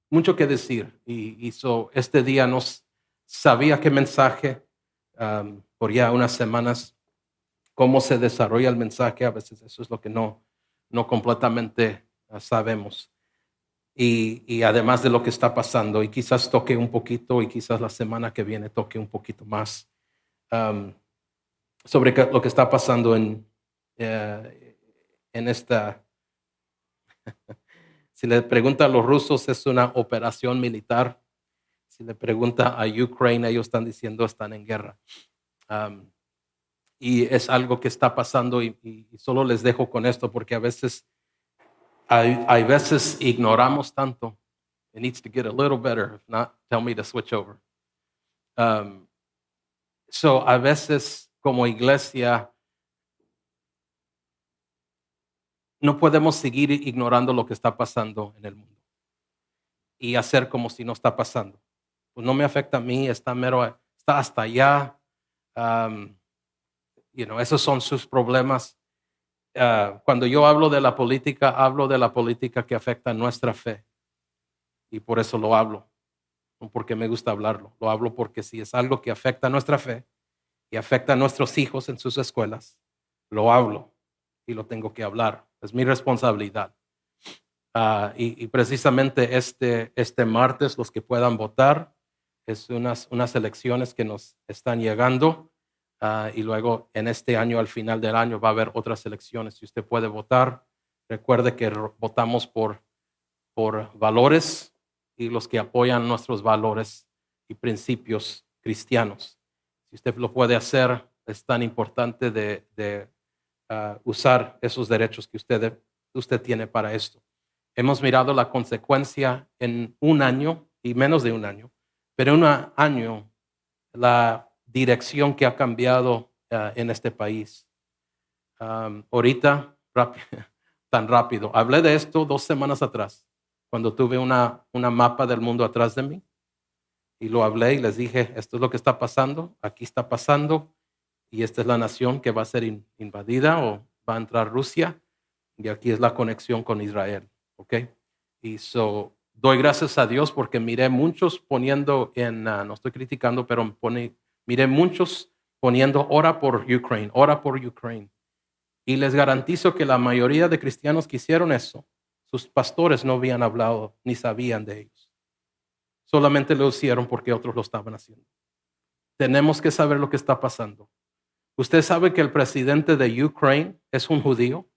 mucho que decir. Este día no sabía qué mensaje, por ya unas semanas, cómo se desarrolla el mensaje. A veces eso es lo que no completamente sabemos. Y además de lo que está pasando, y quizás toque un poquito, y quizás la semana que viene toque un poquito más um, sobre lo que está pasando en esta. Si le pregunta a los rusos, es una operación militar. Si le pregunta a Ucrania, ellos están diciendo están en guerra. Um, y es algo que está pasando y solo les dejo con esto porque a veces hay veces ignoramos tanto. It needs to get a little better. If not, tell me to switch over. Um, a veces como iglesia no podemos seguir ignorando lo que está pasando en el mundo y hacer como si no está pasando. Pues no me afecta a mí, está hasta allá. Um, esos son sus problemas. Cuando yo hablo de la política que afecta nuestra fe. Y por eso lo hablo, no porque me gusta hablarlo. Lo hablo porque si es algo que afecta nuestra fe y afecta a nuestros hijos en sus escuelas, lo hablo y lo tengo que hablar. Es mi responsabilidad. Y precisamente este martes, los que puedan votar, es unas elecciones que nos están llegando. Y luego en este año, al final del año, va a haber otras elecciones. Si usted puede votar, recuerde que votamos por valores y los que apoyan nuestros valores y principios cristianos. Si usted lo puede hacer, es tan importante de usar esos derechos que usted tiene para esto. Hemos mirado la consecuencia en un año y menos de un año, pero en un año la dirección que ha cambiado en este país. Ahorita, tan rápido. Hablé de esto 2 semanas atrás, cuando tuve una mapa del mundo atrás de mí. Y lo hablé y les dije, esto es lo que está pasando, aquí está pasando, y esta es la nación que va a ser invadida o va a entrar Rusia, y aquí es la conexión con Israel, ¿ok? Y doy gracias a Dios porque miré muchos poniendo no estoy criticando, pero miré muchos poniendo ora por Ukraine, ora por Ukraine. Y les garantizo que la mayoría de cristianos que hicieron eso, sus pastores no habían hablado ni sabían de ellos. Solamente lo hicieron porque otros lo estaban haciendo. Tenemos que saber lo que está pasando. ¿Usted sabe que el presidente de Ucrania es un judío?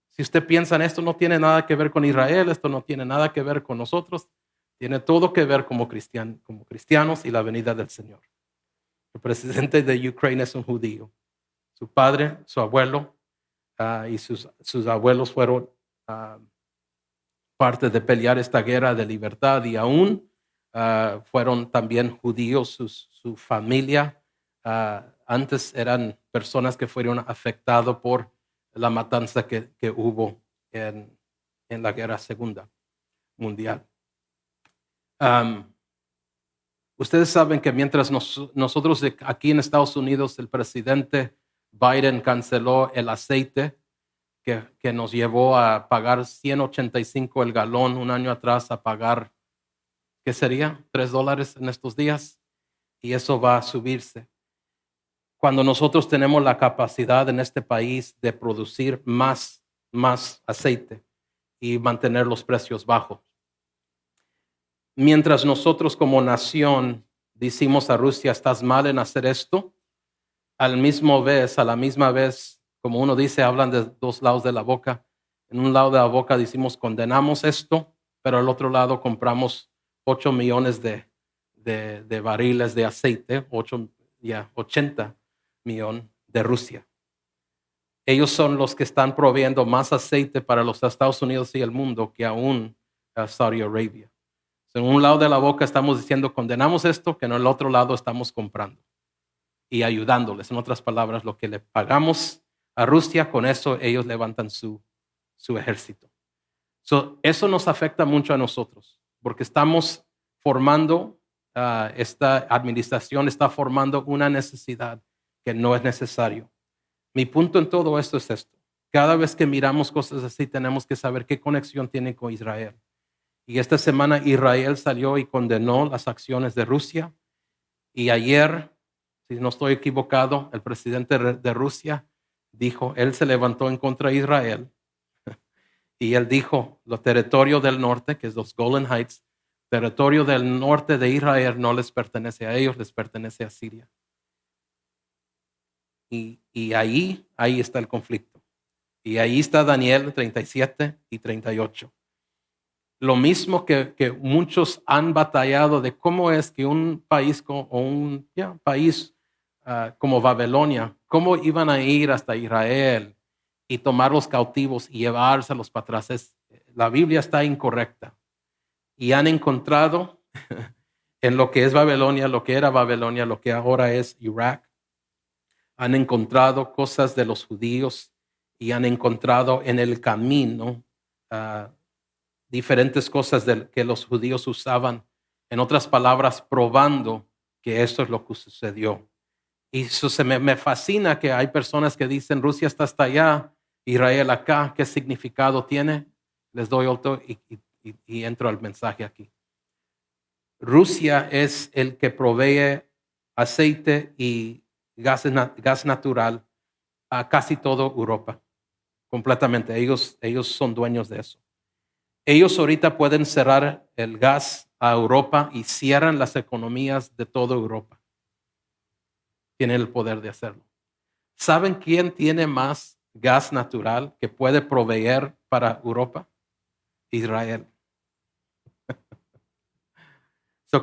Si usted piensa en esto, no tiene nada que ver con Israel, esto no tiene nada que ver con nosotros, tiene todo que ver como cristianos y la venida del Señor. El presidente de Ucrania es un judío. Su padre, su abuelo y sus abuelos fueron parte de pelear esta guerra de libertad y aún fueron también judíos, su familia. Antes eran personas que fueron afectadas por la matanza que hubo en la guerra segunda mundial. Ustedes saben que mientras nosotros aquí en Estados Unidos, el presidente Biden canceló el aceite que nos llevó a pagar 185 el galón un año atrás, a pagar, ¿qué sería? $3 en estos días. Y eso va a subirse. Cuando nosotros tenemos la capacidad en este país de producir más aceite y mantener los precios bajos. Mientras nosotros como nación decimos a Rusia, estás mal en hacer esto, a la misma vez, como uno dice, hablan de 2 lados de la boca. En un lado de la boca decimos, condenamos esto, pero al otro lado compramos 8 millones de barriles de aceite, 80 millones de Rusia. Ellos son los que están proveyendo más aceite para los Estados Unidos y el mundo que aún Saudi Arabia. En un lado de la boca estamos diciendo, condenamos esto, que en el otro lado estamos comprando y ayudándoles. En otras palabras, lo que le pagamos a Rusia, con eso ellos levantan su ejército. Eso nos afecta mucho a nosotros, porque estamos formando, esta administración está formando una necesidad que no es necesario. Mi punto en todo esto es esto. Cada vez que miramos cosas así, tenemos que saber qué conexión tiene con Israel. Y esta semana Israel salió y condenó las acciones de Rusia. Y ayer, si no estoy equivocado, el presidente de Rusia dijo, él se levantó en contra de Israel y él dijo, los territorios del norte, que es los Golan Heights, territorio del norte de Israel no les pertenece a ellos, les pertenece a Siria. Y ahí está el conflicto. Y ahí está Daniel 37 y 38. Lo mismo que muchos han batallado de cómo es que un país país como Babilonia, cómo iban a ir hasta Israel y tomar los cautivos y llevárselos para atrás. La Biblia está incorrecta. Y han encontrado en lo que es Babilonia, lo que era Babilonia, lo que ahora es Irak, han encontrado cosas de los judíos y han encontrado en el camino diferentes cosas que los judíos usaban, en otras palabras, probando que esto es lo que sucedió. Y eso me fascina que hay personas que dicen, Rusia está hasta allá, Israel acá, ¿qué significado tiene? Les doy otro y entro al mensaje aquí. Rusia es el que provee aceite y gas natural a casi toda Europa, completamente. Ellos son dueños de eso. Ellos ahorita pueden cerrar el gas a Europa y cierran las economías de toda Europa. Tienen el poder de hacerlo. ¿Saben quién tiene más gas natural que puede proveer para Europa? Israel.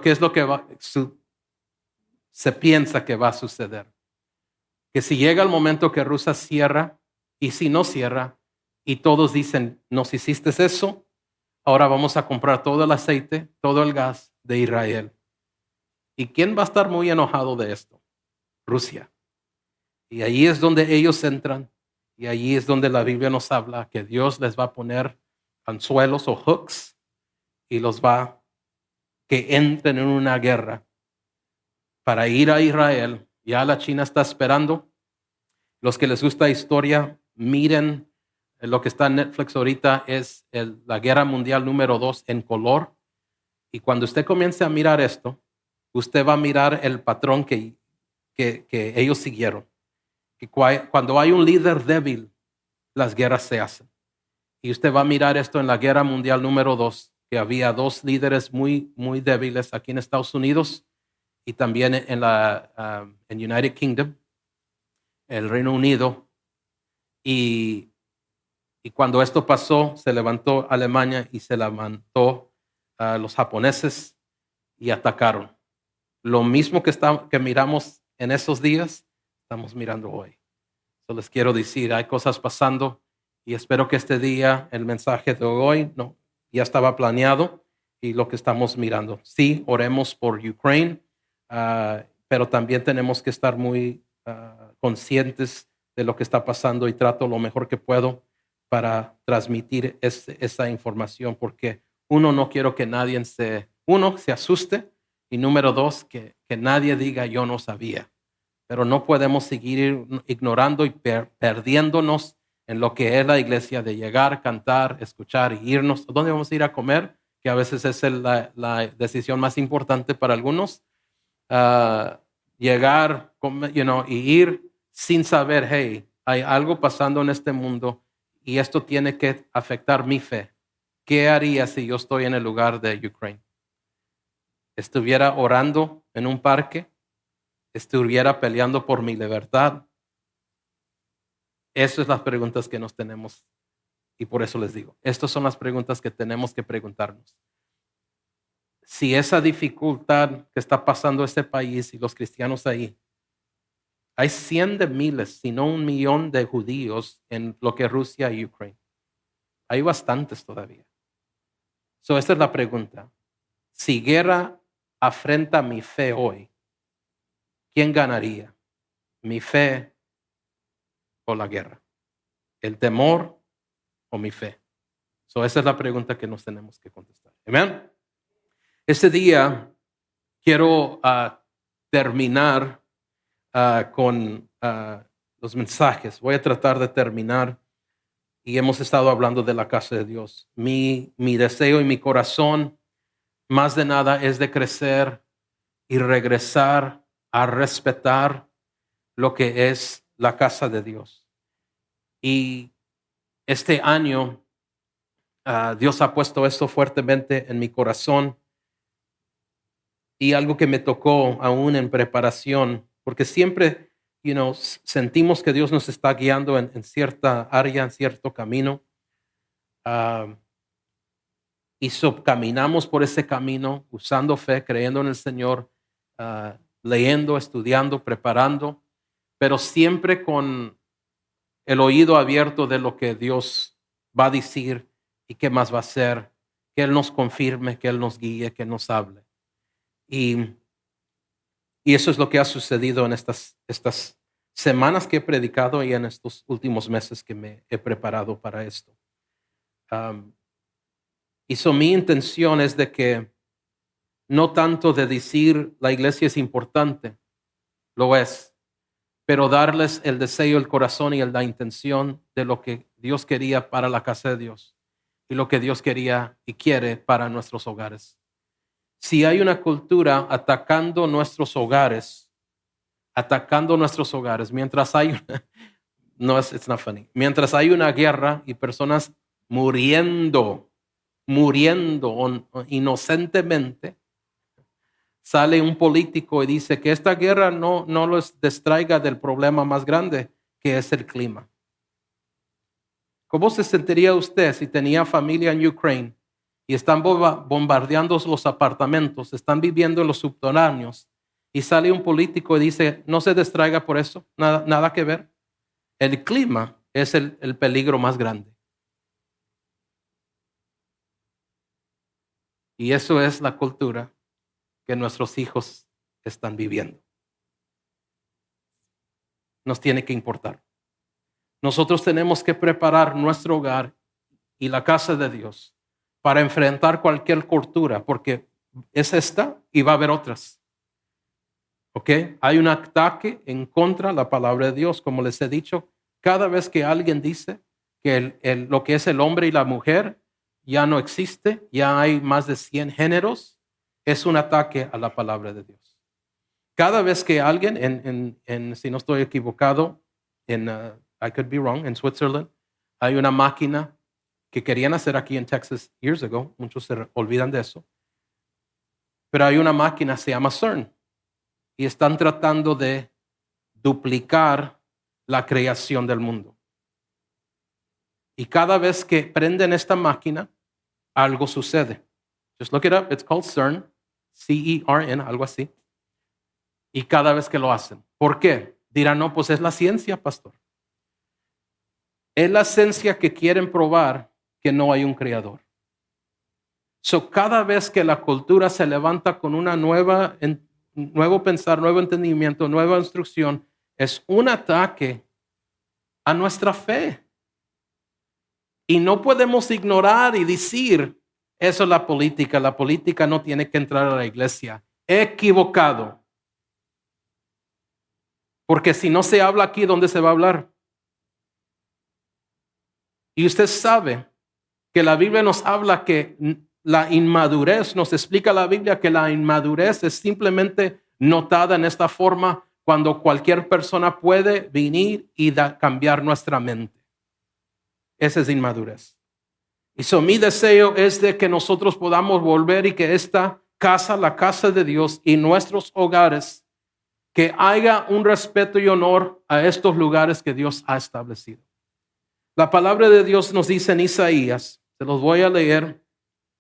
¿Qué es lo que se piensa que va a suceder? Que si llega el momento que Rusia cierra y si no cierra y todos dicen, nos hiciste eso, ahora vamos a comprar todo el aceite, todo el gas de Israel. ¿Y quién va a estar muy enojado de esto? Rusia. Y ahí es donde ellos entran y ahí es donde la Biblia nos habla que Dios les va a poner anzuelos o hooks y los va que entren en una guerra para ir a Israel. Ya la China está esperando. Los que les gusta historia, miren lo que está en Netflix ahorita es la Guerra Mundial número 2 en color. Y cuando usted comience a mirar esto, usted va a mirar el patrón que ellos siguieron. Que cuando hay un líder débil, las guerras se hacen. Y usted va a mirar esto en la Guerra Mundial número 2, que había dos líderes muy, muy débiles aquí en Estados Unidos y también en United Kingdom, el Reino Unido. Y cuando esto pasó, se levantó Alemania y se levantó los japoneses y atacaron. Lo mismo que miramos en esos días, estamos mirando hoy. So les quiero decir, hay cosas pasando y espero que este día, el mensaje de hoy, ya estaba planeado y lo que estamos mirando. Sí, oremos por Ucrania, pero también tenemos que estar muy conscientes de lo que está pasando y trato lo mejor que puedo para transmitir esa información, porque uno, no quiero que nadie se asuste y número dos, que nadie diga yo no sabía. Pero no podemos seguir ignorando y perdiéndonos en lo que es la iglesia, de llegar, cantar, escuchar y irnos. ¿Dónde vamos a ir a comer? Que a veces es la decisión más importante para algunos. Llegar, comer, y ir sin saber, hey, hay algo pasando en este mundo y esto tiene que afectar mi fe. ¿Qué haría si yo estoy en el lugar de Ucrania? ¿Estuviera orando en un parque? ¿Estuviera peleando por mi libertad? Esas son las preguntas que nos tenemos y por eso les digo, estas son las preguntas que tenemos que preguntarnos. Si esa dificultad que está pasando este país y los cristianos ahí, hay 100 de miles, si no 1 millón de judíos en lo que es Rusia y Ucrania. Hay bastantes todavía. Esta es la pregunta. Si guerra afrenta mi fe hoy, ¿quién ganaría? ¿Mi fe o la guerra? ¿El temor o mi fe? Esa es la pregunta que nos tenemos que contestar. Amén. Este día quiero terminar con los mensajes. Voy a tratar de terminar y hemos estado hablando de la casa de Dios. Mi deseo y mi corazón, más de nada, es de crecer y regresar a respetar lo que es la casa de Dios. Y este año, Dios ha puesto esto fuertemente en mi corazón, y algo que me tocó aún en preparación, porque siempre, sentimos que Dios nos está guiando en cierta área, en cierto camino, y caminamos por ese camino, usando fe, creyendo en el Señor, leyendo, estudiando, preparando, pero siempre con el oído abierto de lo que Dios va a decir y qué más va a hacer, que Él nos confirme, que Él nos guíe, que nos hable. Y eso es lo que ha sucedido en estas semanas que he predicado y en estos últimos meses que me he preparado para esto. Mi intención es de que no tanto de decir la iglesia es importante, lo es, pero darles el deseo, el corazón y la intención de lo que Dios quería para la casa de Dios y lo que Dios quería y quiere para nuestros hogares. Si hay una cultura atacando nuestros hogares, mientras hay it's not funny. Mientras hay una guerra y personas muriendo inocentemente, sale un político y dice que esta guerra no los distraiga del problema más grande, que es el clima. ¿Cómo se sentiría usted si tenía familia en Ucrania y están bombardeando los apartamentos, están viviendo en los subterráneos, y sale un político y dice, no se distraiga por eso, nada que ver? El clima es el peligro más grande. Y eso es la cultura que nuestros hijos están viviendo. Nos tiene que importar. Nosotros tenemos que preparar nuestro hogar y la casa de Dios para enfrentar cualquier cultura, porque es esta y va a haber otras. ¿Ok? Hay un ataque en contra de la palabra de Dios, como les he dicho. Cada vez que alguien dice que lo que es el hombre y la mujer ya no existe, ya hay más de 100 géneros, es un ataque a la palabra de Dios. Cada vez que alguien, si no estoy equivocado, I could be wrong, en Switzerland, hay una máquina que querían hacer aquí en Texas years ago, muchos se olvidan de eso, pero hay una máquina, se llama CERN, y están tratando de duplicar la creación del mundo. Y cada vez que prenden esta máquina, algo sucede. Just look it up, it's called CERN, C-E-R-N, algo así. Y cada vez que lo hacen. ¿Por qué? Dirán, no, pues es la ciencia, pastor. Es la ciencia que quieren probar que no hay un creador. Cada vez que la cultura se levanta con una nuevo pensar, nuevo entendimiento, nueva instrucción, es un ataque a nuestra fe. Y no podemos ignorar y decir, eso es la política no tiene que entrar a la iglesia. Equivocado. Porque si no se habla aquí, ¿dónde se va a hablar? Y usted sabe que la Biblia nos habla que la inmadurez, nos explica la Biblia que la inmadurez es simplemente notada en esta forma cuando cualquier persona puede venir y cambiar nuestra mente. Esa es inmadurez. Y mi deseo es de que nosotros podamos volver y que esta casa, la casa de Dios y nuestros hogares, que haya un respeto y honor a estos lugares que Dios ha establecido. La palabra de Dios nos dice en Isaías, se los voy a leer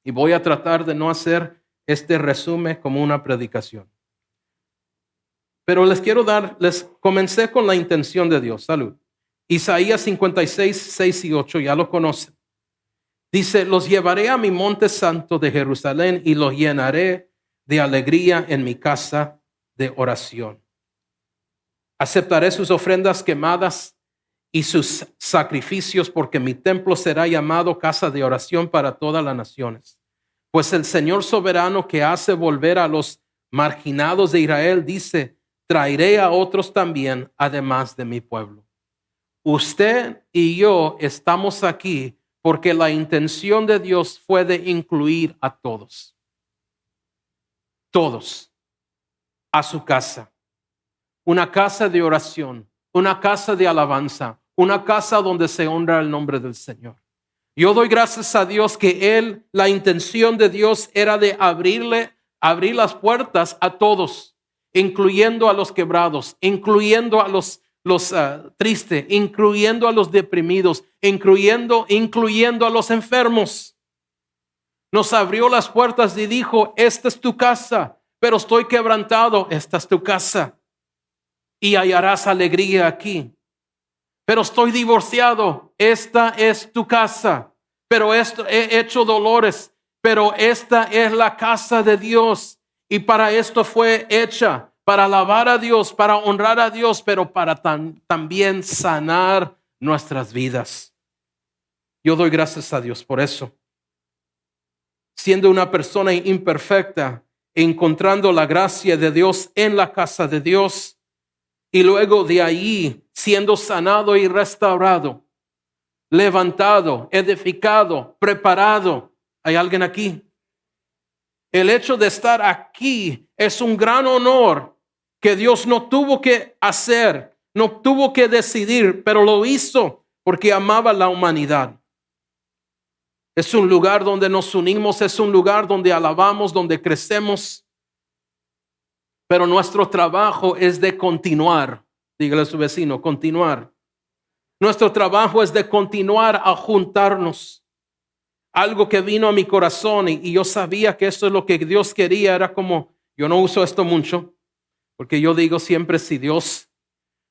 y voy a tratar de no hacer este resumen como una predicación. Pero les comencé con la intención de Dios. Salud. Isaías 56, 6 y 8, ya lo conocen. Dice, los llevaré a mi monte santo de Jerusalén y los llenaré de alegría en mi casa de oración. Aceptaré sus ofrendas quemadas y sus sacrificios, porque mi templo será llamado casa de oración para todas las naciones. Pues el Señor soberano, que hace volver a los marginados de Israel, dice, traeré a otros también, además de mi pueblo. Usted y yo estamos aquí porque la intención de Dios fue de incluir a todos. Todos a su casa. Una casa de oración, una casa de alabanza, una casa donde se honra el nombre del Señor. Yo doy gracias a Dios que la intención de Dios era de abrir las puertas a todos, incluyendo a los quebrados, incluyendo a los tristes, incluyendo a los deprimidos, incluyendo a los enfermos. Nos abrió las puertas y dijo, esta es tu casa, pero estoy quebrantado, esta es tu casa. Y hallarás alegría aquí. Pero estoy divorciado, esta es tu casa. Pero he hecho dolores, pero esta es la casa de Dios. Y para esto fue hecha, para alabar a Dios, para honrar a Dios, pero para también sanar nuestras vidas. Yo doy gracias a Dios por eso. Siendo una persona imperfecta, encontrando la gracia de Dios en la casa de Dios, y luego de ahí siendo sanado y restaurado, levantado, edificado, preparado. ¿Hay alguien aquí? El hecho de estar aquí es un gran honor que Dios no tuvo que hacer, no tuvo que decidir, pero lo hizo porque amaba la humanidad. Es un lugar donde nos unimos, es un lugar donde alabamos, donde crecemos. Pero nuestro trabajo es de continuar. Dígale a su vecino, continuar. Nuestro trabajo es de continuar a juntarnos. Algo que vino a mi corazón y yo sabía que esto es lo que Dios quería. Era como, yo no uso esto mucho, porque yo digo siempre, si Dios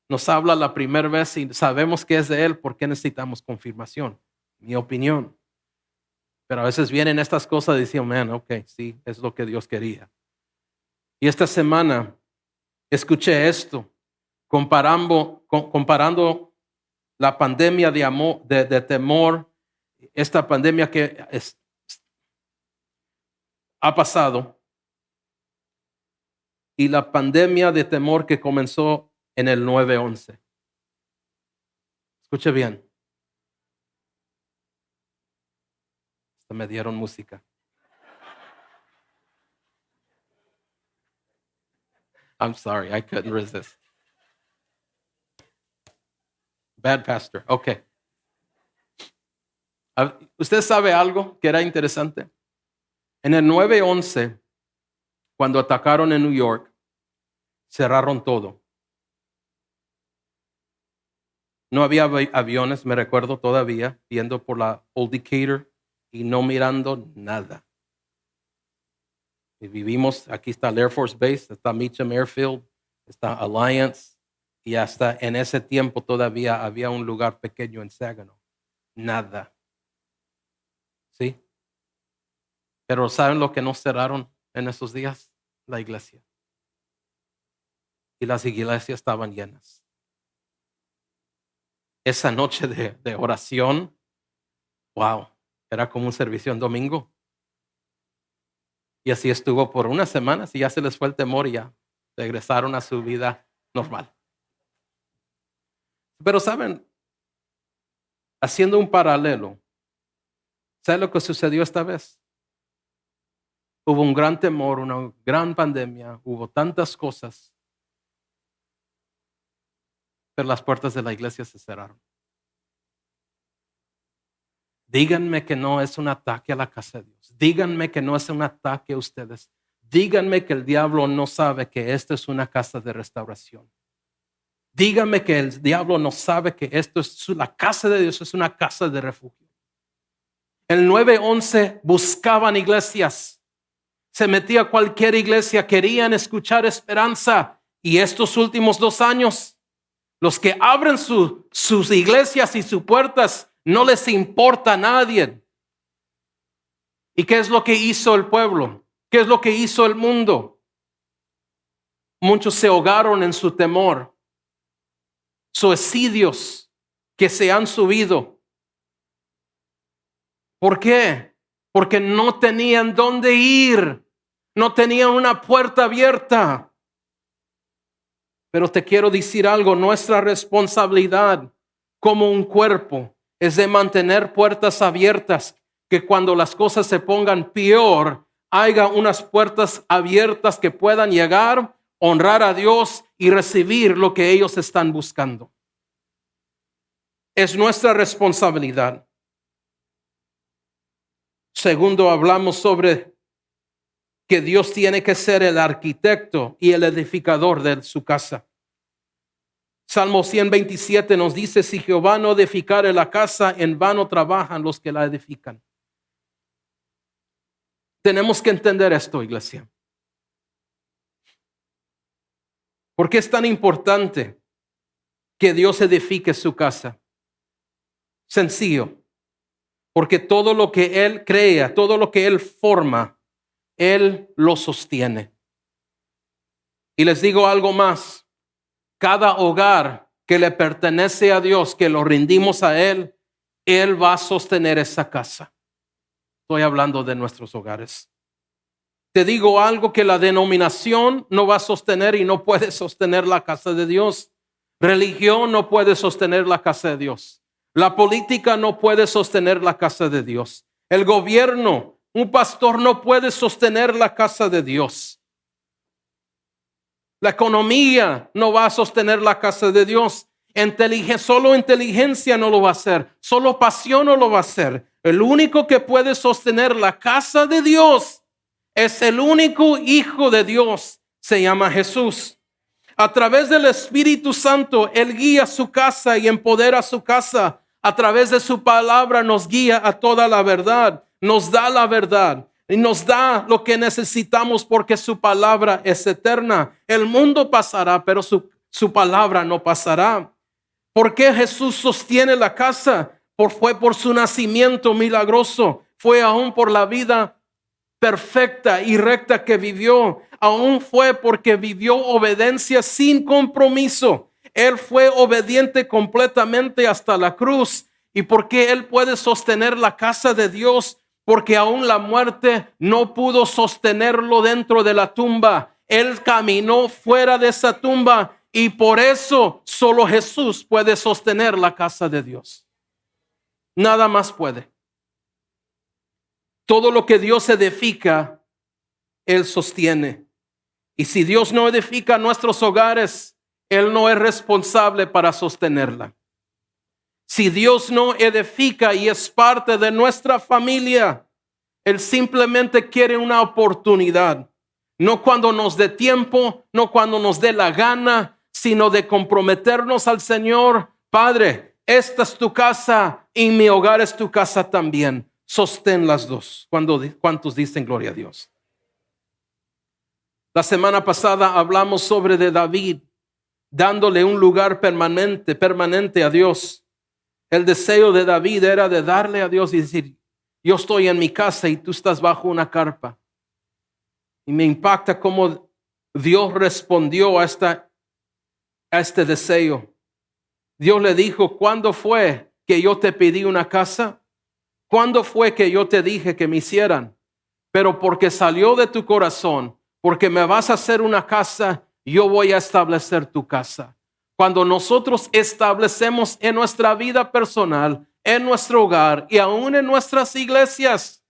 nos habla la primera vez y sabemos que es de Él, ¿por qué necesitamos confirmación? Mi opinión. Pero a veces vienen estas cosas y dicen, man, ok, sí, es lo que Dios quería. Y esta semana escuché esto, comparando la pandemia de temor, esta pandemia que ha pasado, y la pandemia de temor que comenzó en el 9/11. Escuche bien. Me dieron música. I'm sorry, I couldn't resist. Bad pastor. Okay. ¿Usted sabe algo que era interesante? En el 9/11, cuando atacaron en New York, cerraron todo. No había aviones, me recuerdo todavía, viendo por la Old Decatur y no mirando nada. Y vivimos, aquí está el Air Force Base, está Meacham Airfield, está Alliance, y hasta en ese tiempo todavía había un lugar pequeño en Saginaw. Nada. ¿Sí? Pero ¿saben lo que nos cerraron en esos días? La iglesia. Y las iglesias estaban llenas. Esa noche de oración, wow, era como un servicio en domingo. Y así estuvo por unas semanas y ya se les fue el temor y ya regresaron a su vida normal. Pero saben, haciendo un paralelo, ¿saben lo que sucedió esta vez? Hubo un gran temor, una gran pandemia, hubo tantas cosas, pero las puertas de la iglesia se cerraron. Díganme que no es un ataque a la casa de Dios. Díganme que no es un ataque a ustedes. Díganme que el diablo no sabe que esta es una casa de restauración. Díganme que el diablo no sabe que esto es la casa de Dios, es una casa de refugio. El 9/11 buscaban iglesias. Se metía a cualquier iglesia, querían escuchar esperanza. Y estos últimos 2 años, los que abren sus iglesias y sus puertas, no les importa a nadie. ¿Y qué es lo que hizo el pueblo? ¿Qué es lo que hizo el mundo? Muchos se ahogaron en su temor. Suicidios que se han subido. ¿Por qué? Porque no tenían dónde ir. No tenían una puerta abierta. Pero te quiero decir algo, nuestra responsabilidad como un cuerpo, es de mantener puertas abiertas, que cuando las cosas se pongan peor, haya unas puertas abiertas que puedan llegar, honrar a Dios y recibir lo que ellos están buscando. Es nuestra responsabilidad. Segundo, hablamos sobre que Dios tiene que ser el arquitecto y el edificador de su casa. Salmo 127 nos dice, si Jehová no edificare la casa, en vano trabajan los que la edifican. Tenemos que entender esto, iglesia. ¿Por qué es tan importante que Dios edifique su casa? Sencillo. Porque todo lo que Él crea, todo lo que Él forma, Él lo sostiene. Y les digo algo más. Cada hogar que le pertenece a Dios, que lo rendimos a Él, Él va a sostener esa casa. Estoy hablando de nuestros hogares. Te digo algo que la denominación no va a sostener y no puede sostener la casa de Dios. Religión no puede sostener la casa de Dios. La política no puede sostener la casa de Dios. El gobierno, un pastor no puede sostener la casa de Dios. La economía no va a sostener la casa de Dios. Solo inteligencia no lo va a hacer. Solo pasión no lo va a hacer. El único que puede sostener la casa de Dios es el único Hijo de Dios. Se llama Jesús. A través del Espíritu Santo, Él guía su casa y empodera su casa. A través de su palabra nos guía a toda la verdad. Nos da la verdad. Y nos da lo que necesitamos porque su palabra es eterna. El mundo pasará, pero su palabra no pasará. ¿Por qué Jesús sostiene la casa? Fue por su nacimiento milagroso. Fue aún por la vida perfecta y recta que vivió. Aún fue porque vivió obediencia sin compromiso. Él fue obediente completamente hasta la cruz. ¿Y por qué Él puede sostener la casa de Dios? Porque aún la muerte no pudo sostenerlo dentro de la tumba. Él caminó fuera de esa tumba y por eso solo Jesús puede sostener la casa de Dios. Nada más puede. Todo lo que Dios edifica, Él sostiene. Y si Dios no edifica nuestros hogares, Él no es responsable para sostenerla. Si Dios no edifica y es parte de nuestra familia, Él simplemente quiere una oportunidad. No cuando nos dé tiempo, no cuando nos dé la gana, sino de comprometernos al Señor. Padre, esta es tu casa y mi hogar es tu casa también. Sostén las dos. ¿Cuántos dicen gloria a Dios? La semana pasada hablamos sobre de David, dándole un lugar permanente a Dios. El deseo de David era de darle a Dios y decir, yo estoy en mi casa y tú estás bajo una carpa. Y me impacta cómo Dios respondió a este deseo. Dios le dijo, ¿cuándo fue que yo te pedí una casa? ¿Cuándo fue que yo te dije que me hicieran? Pero porque salió de tu corazón, porque me vas a hacer una casa, yo voy a establecer tu casa. Cuando nosotros establecemos en nuestra vida personal, en nuestro hogar y aún en nuestras iglesias,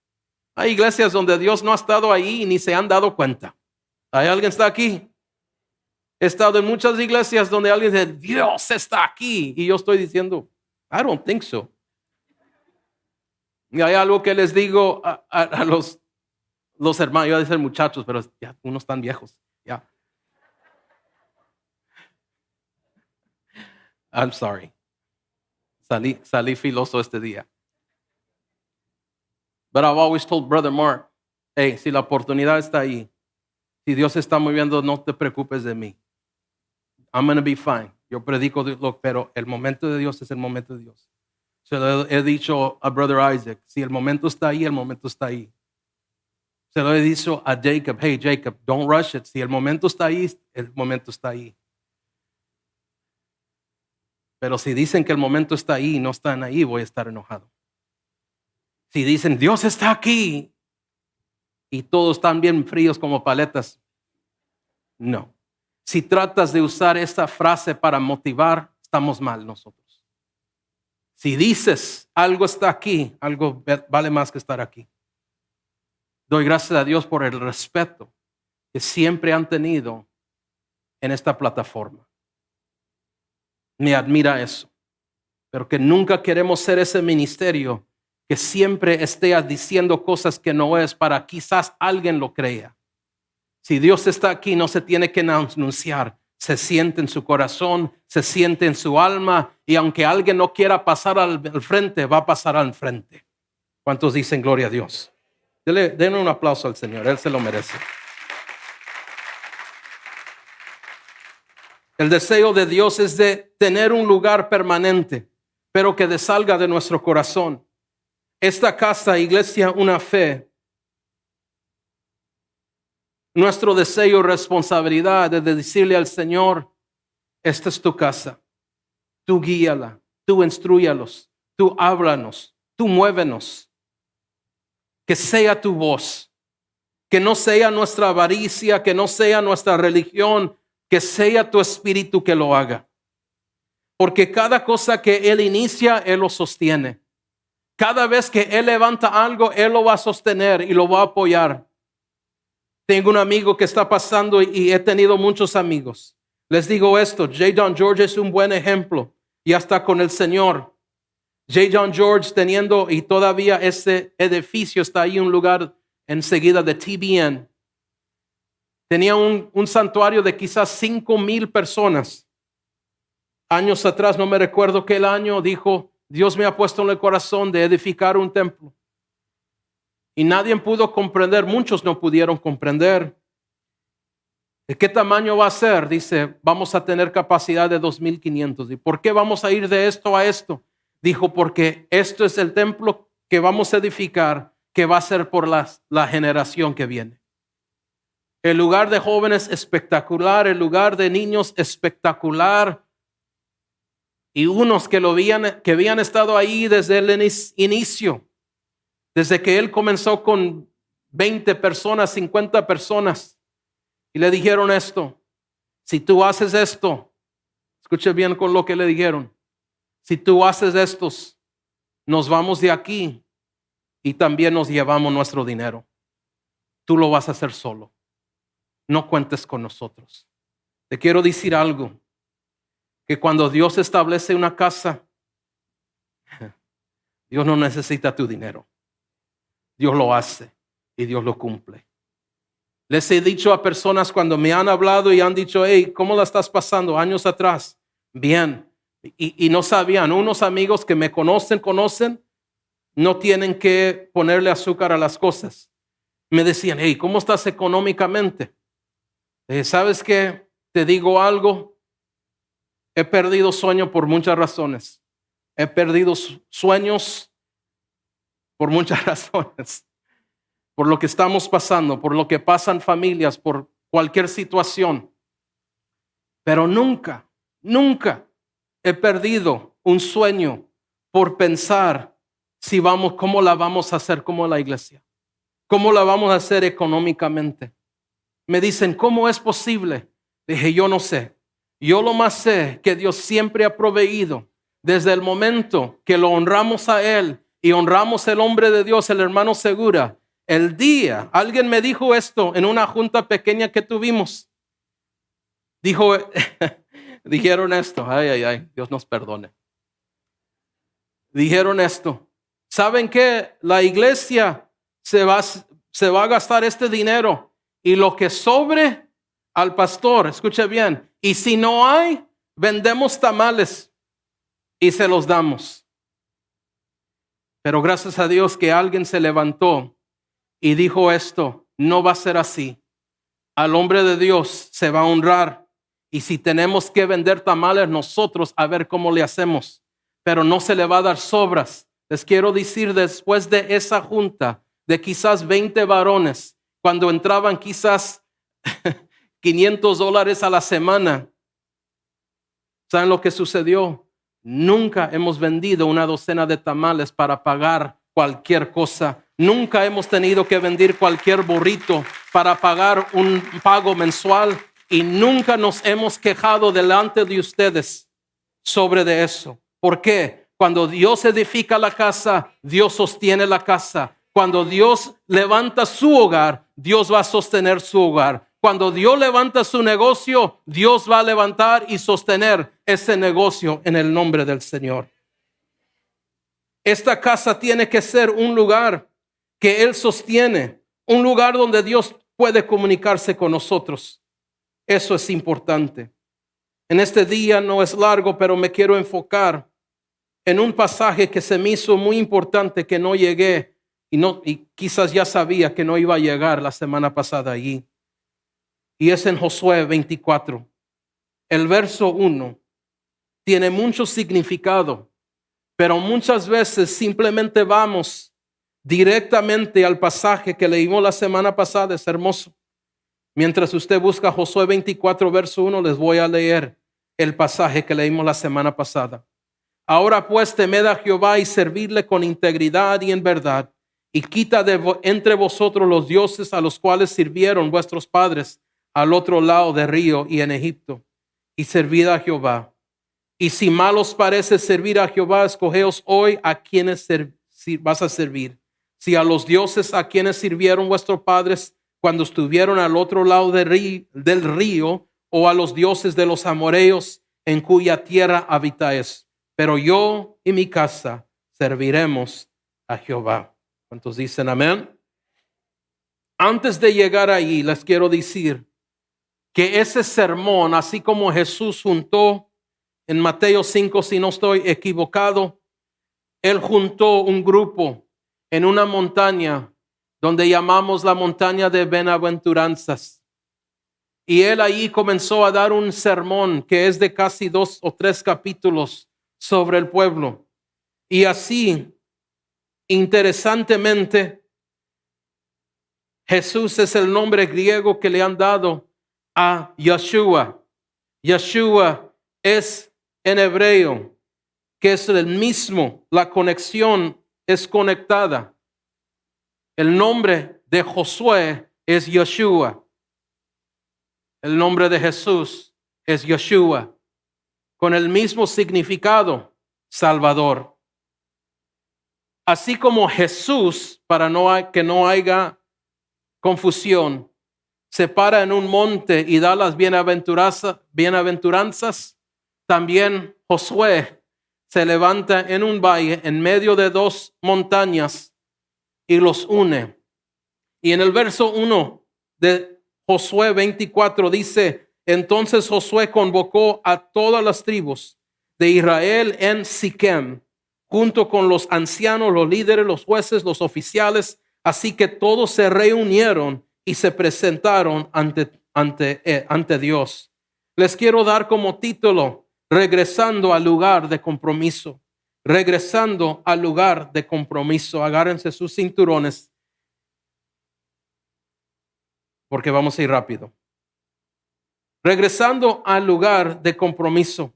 hay iglesias donde Dios no ha estado ahí y ni se han dado cuenta. ¿Hay alguien que está aquí? He estado en muchas iglesias donde alguien dice, Dios está aquí. Y yo estoy diciendo, I don't think so. Y hay algo que les digo a los hermanos, yo voy a decir muchachos, pero ya unos están viejos. Ya. I'm sorry. Salí filoso este día. But I've always told Brother Mark, hey, si la oportunidad está ahí, si Dios está moviendo, no te preocupes de mí. I'm going to be fine. Yo predico, pero el momento de Dios es el momento de Dios. Se lo he dicho a Brother Isaac, si el momento está ahí, el momento está ahí. Se lo he dicho a Jacob, hey Jacob, don't rush it. Si el momento está ahí, el momento está ahí. Pero si dicen que el momento está ahí y no están ahí, voy a estar enojado. Si dicen, Dios está aquí y todos están bien fríos como paletas, no. Si tratas de usar esta frase para motivar, estamos mal nosotros. Si dices algo está aquí, algo vale más que estar aquí. Doy gracias a Dios por el respeto que siempre han tenido en esta plataforma. Me admira eso. Pero que nunca queremos ser ese ministerio que siempre esté diciendo cosas que no es para quizás alguien lo crea. Si Dios está aquí, no se tiene que anunciar. Se siente en su corazón, se siente en su alma, y aunque alguien no quiera pasar al frente, va a pasar al frente. ¿Cuántos dicen gloria a Dios? Denle un aplauso al Señor, Él se lo merece. El deseo de Dios es de tener un lugar permanente, pero que salga de nuestro corazón. Esta casa, iglesia, una fe. Nuestro deseo y responsabilidad es de decirle al Señor, esta es tu casa. Tú guíala, tú instrúyalos, tú háblanos, tú muévenos. Que sea tu voz, que no sea nuestra avaricia, que no sea nuestra religión, que sea tu espíritu que lo haga. Porque cada cosa que Él inicia, Él lo sostiene. Cada vez que Él levanta algo, Él lo va a sostener y lo va a apoyar. Tengo un amigo que está pasando y he tenido muchos amigos. Les digo esto, J. Don George es un buen ejemplo. Ya está con el Señor. J. Don George teniendo, y todavía ese edificio está ahí, un lugar enseguida de TBN. Tenía un santuario de quizás 5,000 personas. Años atrás, no me recuerdo qué año, dijo, Dios me ha puesto en el corazón de edificar un templo. Y nadie pudo comprender, muchos no pudieron comprender. ¿De qué tamaño va a ser? Dice, vamos a tener capacidad de 2,500. ¿Y por qué vamos a ir de esto a esto? Dijo, porque esto es el templo que vamos a edificar, que va a ser por la generación que viene. El lugar de jóvenes espectacular, el lugar de niños espectacular. Y unos que habían estado ahí desde el inicio. Desde que él comenzó con 20 personas, 50 personas, y le dijeron esto, si tú haces esto, escuche bien con lo que le dijeron, si tú haces estos, nos vamos de aquí y también nos llevamos nuestro dinero. Tú lo vas a hacer solo. No cuentes con nosotros. Te quiero decir algo, que cuando Dios establece una casa, Dios no necesita tu dinero. Dios lo hace y Dios lo cumple. Les he dicho a personas cuando me han hablado y han dicho, hey, ¿cómo la estás pasando? Años atrás. Bien. Y no sabían. Unos amigos que me conocen, no tienen que ponerle azúcar a las cosas. Me decían, hey, ¿cómo estás económicamente? ¿Sabes qué? Te digo algo. He perdido sueño por muchas razones. He perdido sueños por muchas razones, por lo que estamos pasando, por lo que pasan familias, por cualquier situación. Pero nunca he perdido un sueño por pensar cómo la vamos a hacer como la iglesia, cómo la vamos a hacer económicamente. Me dicen, ¿cómo es posible? Dije, yo no sé. Yo lo más sé que Dios siempre ha proveído desde el momento que lo honramos a Él y honramos el hombre de Dios, el hermano Segura. El día, alguien me dijo esto en una junta pequeña que tuvimos. Dijeron esto, ay, Dios nos perdone. Dijeron esto, ¿saben qué? La iglesia se va a gastar este dinero y lo que sobre al pastor, escuche bien, y si no hay, vendemos tamales y se los damos. Pero gracias a Dios que alguien se levantó y dijo esto, no va a ser así. Al hombre de Dios se va a honrar. Y si tenemos que vender tamales nosotros, a ver cómo le hacemos. Pero no se le va a dar sobras. Les quiero decir, después de esa junta de quizás 20 varones, cuando entraban quizás $500 a la semana, ¿saben lo que sucedió? Nunca hemos vendido una docena de tamales para pagar cualquier cosa. Nunca hemos tenido que vender cualquier burrito para pagar un pago mensual y nunca nos hemos quejado delante de ustedes sobre de eso. ¿Por qué? Cuando Dios edifica la casa, Dios sostiene la casa. Cuando Dios levanta su hogar, Dios va a sostener su hogar. Cuando Dios levanta su negocio, Dios va a levantar y sostener ese negocio en el nombre del Señor. Esta casa tiene que ser un lugar que Él sostiene, un lugar donde Dios puede comunicarse con nosotros. Eso es importante. En este día no es largo, pero me quiero enfocar en un pasaje que se me hizo muy importante, que no llegué y quizás ya sabía que no iba a llegar la semana pasada allí. Y es en Josué 24. El verso 1 tiene mucho significado, pero muchas veces simplemente vamos directamente al pasaje que leímos la semana pasada. Es hermoso. Mientras usted busca Josué 24, verso 1, les voy a leer el pasaje que leímos la semana pasada. Ahora pues temed a Jehová y servidle con integridad y en verdad, y quita entre vosotros los dioses a los cuales sirvieron vuestros padres al otro lado del río y en Egipto, y servid a Jehová. Y si mal os parece servir a Jehová, escogeos hoy a quienes vas a servir. Si a los dioses a quienes sirvieron vuestros padres cuando estuvieron al otro lado del río, o a los dioses de los amoreos en cuya tierra habitáis. Pero yo y mi casa serviremos a Jehová. ¿Cuántos dicen amén? Antes de llegar ahí, les quiero decir que ese sermón, así como Jesús juntó en Mateo 5, si no estoy equivocado, Él juntó un grupo en una montaña donde llamamos la montaña de bienaventuranzas. Y Él ahí comenzó a dar un sermón que es de casi 2 o 3 capítulos sobre el pueblo. Y así, interesantemente, Jesús es el nombre griego que le han dado a Yeshua. Yeshua es en hebreo, que es el mismo, la conexión es conectada. El nombre de Josué es Yeshua. El nombre de Jesús es Yeshua, con el mismo significado, Salvador. Así como Jesús, para que no haya confusión, se para en un monte y da las bienaventuranzas, también Josué se levanta en un valle en medio de 2 montañas y los une. Y en el verso 1 de Josué 24 dice: entonces Josué convocó a todas las tribus de Israel en Siquem, junto con los ancianos, los líderes, los jueces, los oficiales. Así que todos se reunieron y se presentaron ante Dios. Les quiero dar como título: regresando al lugar de compromiso. Regresando al lugar de compromiso. Agárrense sus cinturones, porque vamos a ir rápido. Regresando al lugar de compromiso.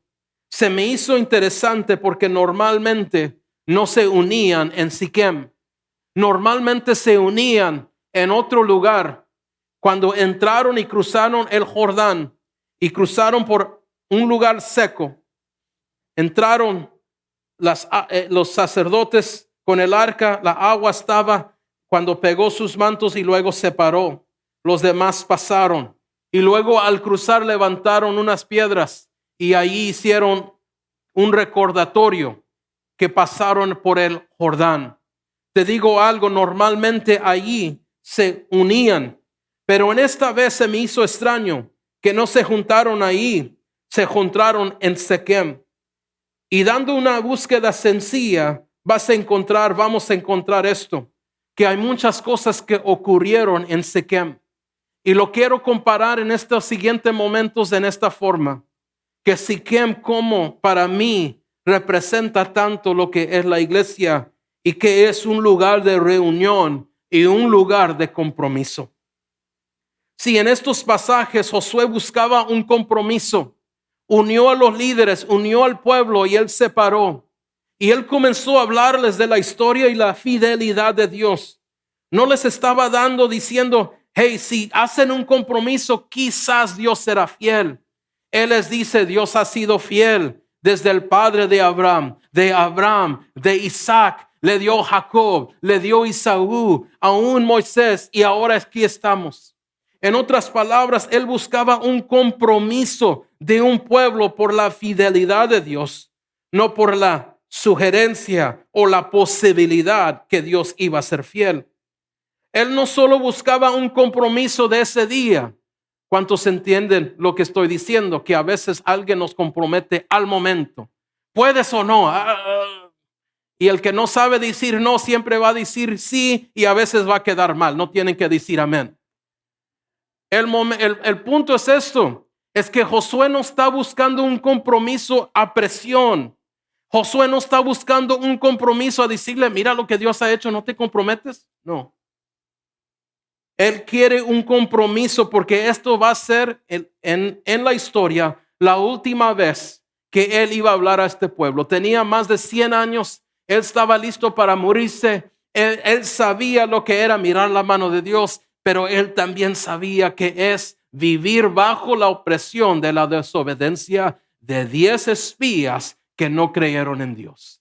Se me hizo interesante porque normalmente no se unían en Siquem. Normalmente se unían en otro lugar. Cuando entraron y cruzaron el Jordán y cruzaron por un lugar seco, entraron los sacerdotes con el arca, la agua estaba cuando pegó sus mantos y luego se paró. Los demás pasaron y luego al cruzar levantaron unas piedras y ahí hicieron un recordatorio que pasaron por el Jordán. Te digo algo, normalmente allí se unían, pero en esta vez se me hizo extraño que no se juntaron ahí, se juntaron en Siquem. Y dando una búsqueda sencilla, vamos a encontrar esto, que hay muchas cosas que ocurrieron en Siquem. Y lo quiero comparar en estos siguientes momentos en esta forma, que Siquem como para mí representa tanto lo que es la iglesia y que es un lugar de reunión y un lugar de compromiso. Si en estos pasajes Josué buscaba un compromiso, unió a los líderes, unió al pueblo y él se paró. Y él comenzó a hablarles de la historia y la fidelidad de Dios. No les estaba diciendo, hey, si hacen un compromiso, quizás Dios será fiel. Él les dice, Dios ha sido fiel desde el padre de Abraham, de Abraham, de Isaac, le dio Jacob, le dio Isaú, aún Moisés, y ahora aquí estamos. En otras palabras, él buscaba un compromiso de un pueblo por la fidelidad de Dios, no por la sugerencia o la posibilidad que Dios iba a ser fiel. Él no solo buscaba un compromiso de ese día. ¿Cuántos entienden lo que estoy diciendo? Que a veces alguien nos compromete al momento. ¿Puedes o no? Y el que no sabe decir no siempre va a decir sí y a veces va a quedar mal. No tienen que decir amén. El punto es esto. Es que Josué no está buscando un compromiso a presión. Josué no está buscando un compromiso a decirle, mira lo que Dios ha hecho, ¿no te comprometes? No. Él quiere un compromiso porque esto va a ser en la historia la última vez que él iba a hablar a este pueblo. Tenía más de 100 años, él estaba listo para morirse. Él sabía lo que era mirar la mano de Dios, pero él también sabía que es vivir bajo la opresión de la desobediencia de 10 espías que no creyeron en Dios.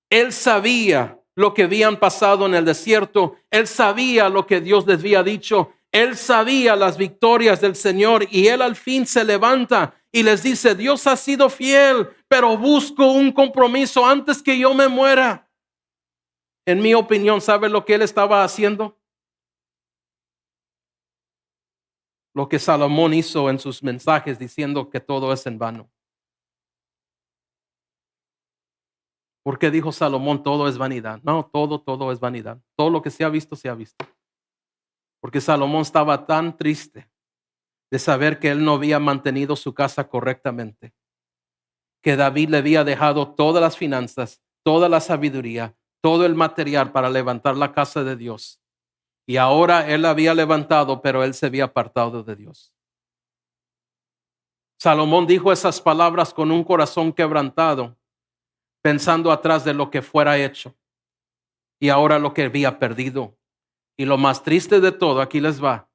Él sabía lo que habían pasado en el desierto. Él sabía lo que Dios les había dicho. Él sabía las victorias del Señor y él al fin se levanta y les dice, Dios ha sido fiel, pero busco un compromiso antes que yo me muera. En mi opinión, ¿sabe lo que él estaba haciendo? Lo que Salomón hizo en sus mensajes diciendo que todo es en vano. Porque dijo Salomón, todo es vanidad. No, todo es vanidad. Todo lo que se ha visto, se ha visto. Porque Salomón estaba tan triste de saber que él no había mantenido su casa correctamente, que David le había dejado todas las finanzas, toda la sabiduría, todo el material para levantar la casa de Dios. Y ahora él la había levantado, pero él se había apartado de Dios. Salomón dijo esas palabras con un corazón quebrantado, pensando atrás de lo que fuera hecho y ahora lo que había perdido. Y lo más triste de todo, aquí les va,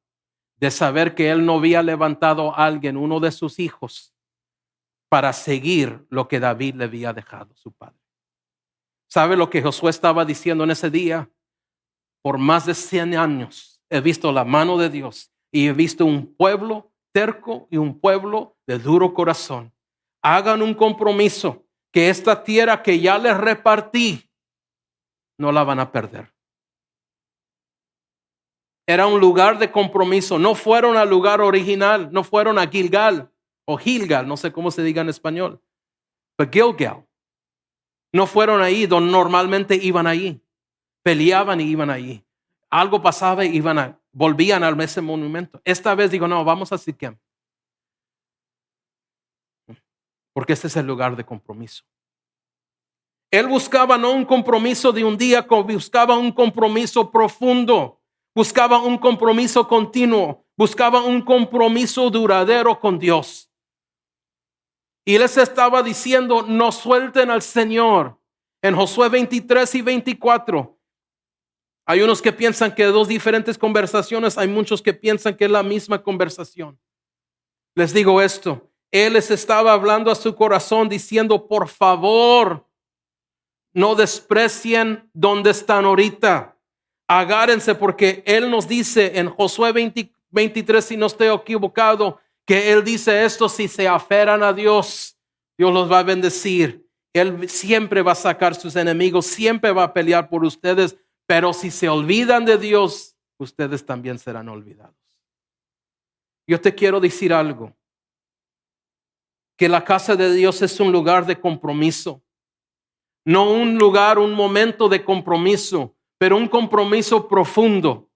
de saber que él no había levantado a alguien, uno de sus hijos, para seguir lo que David le había dejado, su padre. ¿Sabe lo que Josué estaba diciendo en ese día? Por más de 100 años he visto la mano de Dios y he visto un pueblo terco y un pueblo de duro corazón. Hagan un compromiso que esta tierra que ya les repartí no la van a perder. Era un lugar de compromiso. No fueron al lugar original, no fueron a Gilgal o Gilgal, no sé cómo se diga en español, pero Gilgal. No fueron ahí donde normalmente iban ahí. Peleaban y iban ahí. Algo pasaba y volvían a ese monumento. Esta vez digo, no, vamos a Siquem. Porque este es el lugar de compromiso. Él buscaba no un compromiso de un día, buscaba un compromiso profundo. Buscaba un compromiso continuo. Buscaba un compromiso duradero con Dios. Y les estaba diciendo, no suelten al Señor. En Josué 23 y 24. Hay unos que piensan que dos diferentes conversaciones. Hay muchos que piensan que es la misma conversación. Les digo esto. Él les estaba hablando a su corazón diciendo, por favor, no desprecien donde están ahorita. Agárrense porque Él nos dice en Josué 23, si no estoy equivocado, que Él dice esto, si se aferran a Dios, Dios los va a bendecir. Él siempre va a sacar sus enemigos, siempre va a pelear por ustedes, pero si se olvidan de Dios, ustedes también serán olvidados. Yo te quiero decir algo, que la casa de Dios es un lugar de compromiso. No un lugar, un momento de compromiso, pero un compromiso profundo.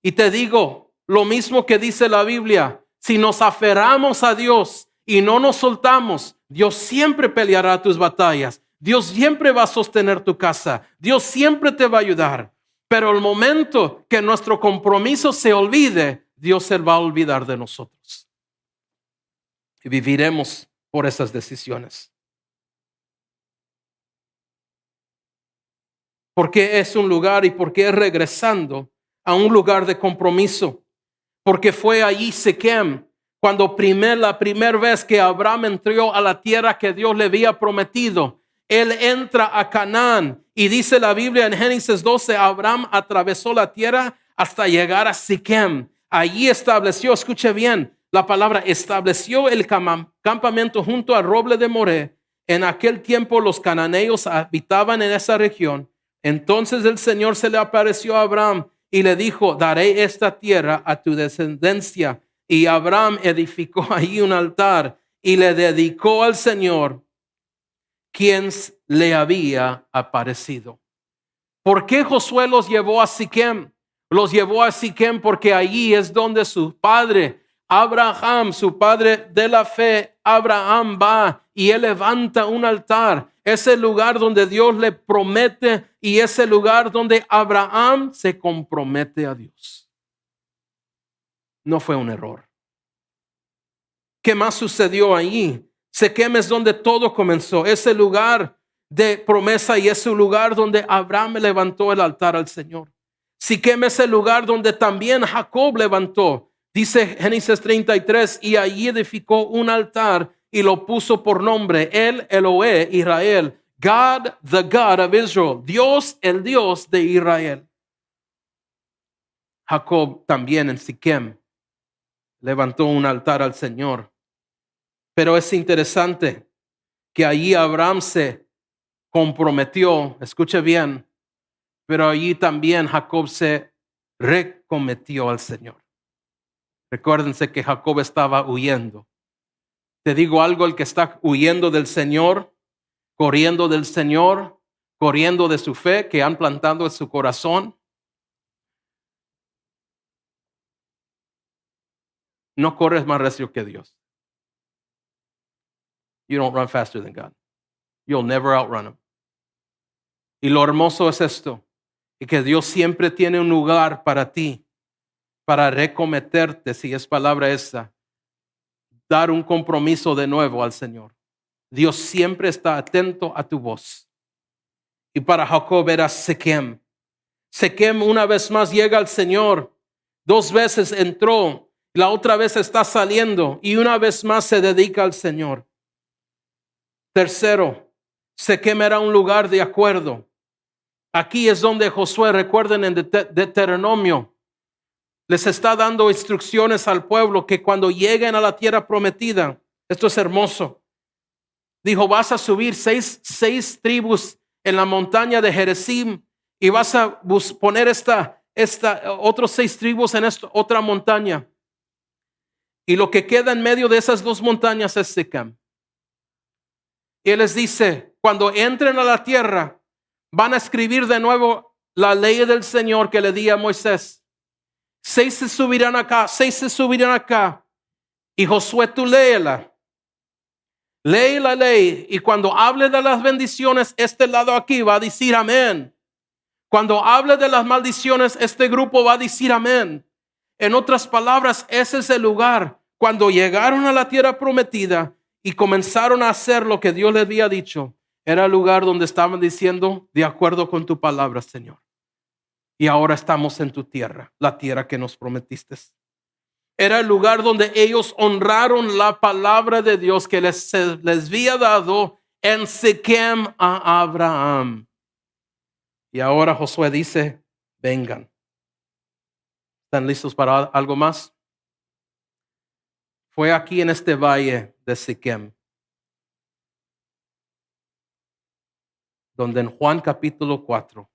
Y te digo, lo mismo que dice la Biblia, si nos aferramos a Dios y no nos soltamos, Dios siempre peleará tus batallas. Dios siempre va a sostener tu casa. Dios siempre te va a ayudar. Pero el momento que nuestro compromiso se olvide, Dios se va a olvidar de nosotros. Y viviremos por esas decisiones. Porque es un lugar y porque es regresando a un lugar de compromiso. Porque fue allí Siquem, Cuando la primera vez que Abraham entró a la tierra que Dios le había prometido, él entra a Canaán y dice la Biblia en Génesis 12, Abraham atravesó la tierra hasta llegar a Siquem. Allí estableció, escuche bien, la palabra estableció el campamento junto al roble de Moré. En aquel tiempo los cananeos habitaban en esa región. Entonces el Señor se le apareció a Abraham y le dijo, daré esta tierra a tu descendencia. Y Abraham edificó ahí un altar y le dedicó al Señor, quien le había aparecido. ¿Por qué Josué los llevó a Siquem? Los llevó a Siquem porque allí es donde su padre Abraham, su padre de la fe, Abraham va y él levanta un altar. Es el lugar donde Dios le promete y es el lugar donde Abraham se compromete a Dios. No fue un error. ¿Qué más sucedió allí? Siquem es donde todo comenzó. Es el lugar de promesa y es el lugar donde Abraham levantó el altar al Señor. Siquem es el lugar donde también Jacob levantó. Dice Génesis 33, y allí edificó un altar y lo puso por nombre, el Elohe Israel, God, the God of Israel, Dios, el Dios de Israel. Jacob también en Siquem levantó un altar al Señor. Pero es interesante que allí Abraham se comprometió, escuche bien, pero allí también Jacob se recometió al Señor. Recuérdense que Jacob estaba huyendo. Te digo algo, el que está huyendo del Señor, corriendo del Señor, corriendo de su fe que han plantado en su corazón, no corres más recio que Dios. You don't run faster than God. You'll never outrun him. Y lo hermoso es esto, y que Dios siempre tiene un lugar para ti, para recometerte, si es palabra esa, dar un compromiso de nuevo al Señor. Dios siempre está atento a tu voz. Y para Jacob era Siquem. Siquem una vez más llega al Señor. 2 veces entró, la otra vez está saliendo y una vez más se dedica al Señor. Tercero, Siquem era un lugar de acuerdo. Aquí es donde Josué, recuerden en Deuteronomio, les está dando instrucciones al pueblo que cuando lleguen a la tierra prometida, esto es hermoso. Dijo, vas a subir seis tribus en la montaña de Gerizim y vas a poner otros 6 tribus en esta otra montaña. Y lo que queda en medio de esas 2 montañas es Siquem. Y él les dice, cuando entren a la tierra, van a escribir de nuevo la ley del Señor que le di a Moisés. 6 se subirán acá, 6 se subirán acá. Y Josué, tú léela. Lee la ley. Y cuando hable de las bendiciones, este lado aquí va a decir amén. Cuando hable de las maldiciones, este grupo va a decir amén. En otras palabras, ese es el lugar. Cuando llegaron a la tierra prometida y comenzaron a hacer lo que Dios les había dicho, era el lugar donde estaban diciendo, de acuerdo con tu palabra, Señor. Y ahora estamos en tu tierra, la tierra que nos prometiste. Era el lugar donde ellos honraron la palabra de Dios que les había dado en Siquem a Abraham. Y ahora Josué dice, vengan. ¿Están listos para algo más? Fue aquí en este valle de Siquem, donde en Juan capítulo 4,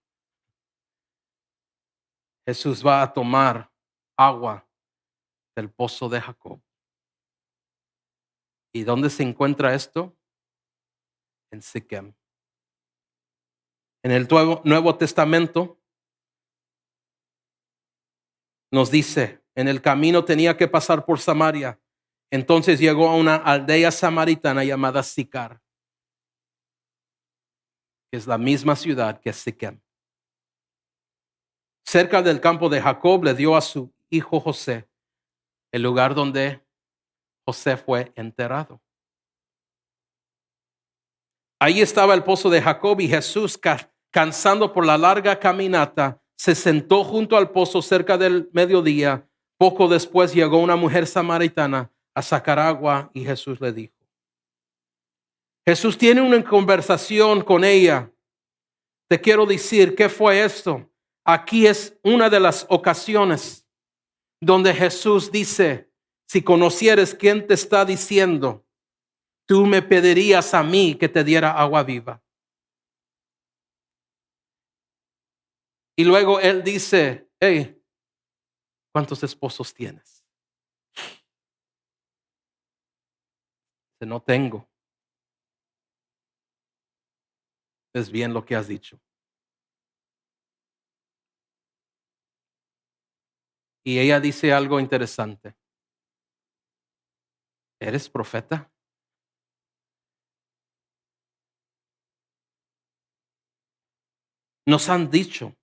Jesús va a tomar agua del pozo de Jacob. ¿Y dónde se encuentra esto? En Siquem. En el Nuevo Testamento nos dice, en el camino tenía que pasar por Samaria. Entonces llegó a una aldea samaritana llamada Sicar, que es la misma ciudad que Siquem. Cerca del campo de Jacob le dio a su hijo José el lugar donde José fue enterrado. Ahí estaba el pozo de Jacob y Jesús, cansando por la larga caminata, se sentó junto al pozo cerca del mediodía. Poco después llegó una mujer samaritana a sacar agua y Jesús le dijo. Jesús tiene una conversación con ella. Te quiero decir, ¿qué fue esto? Aquí es una de las ocasiones donde Jesús dice, si conocieres quién te está diciendo, tú me pedirías a mí que te diera agua viva. Y luego él dice, hey, ¿cuántos esposos tienes? Dice, no tengo. Es bien lo que has dicho. Y ella dice algo interesante. ¿Eres profeta? Nos han dicho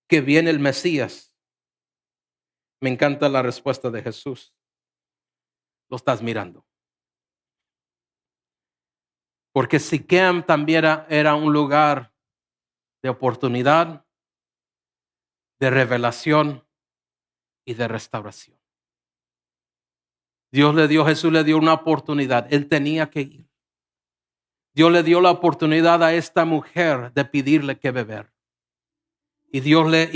que viene el Mesías. Me encanta la respuesta de Jesús. Lo estás mirando. Porque Siquem también era un lugar de oportunidad, de revelación y de restauración. Jesús le dio una oportunidad. Él tenía que ir. Dios le dio la oportunidad a esta mujer de pedirle que beber. Y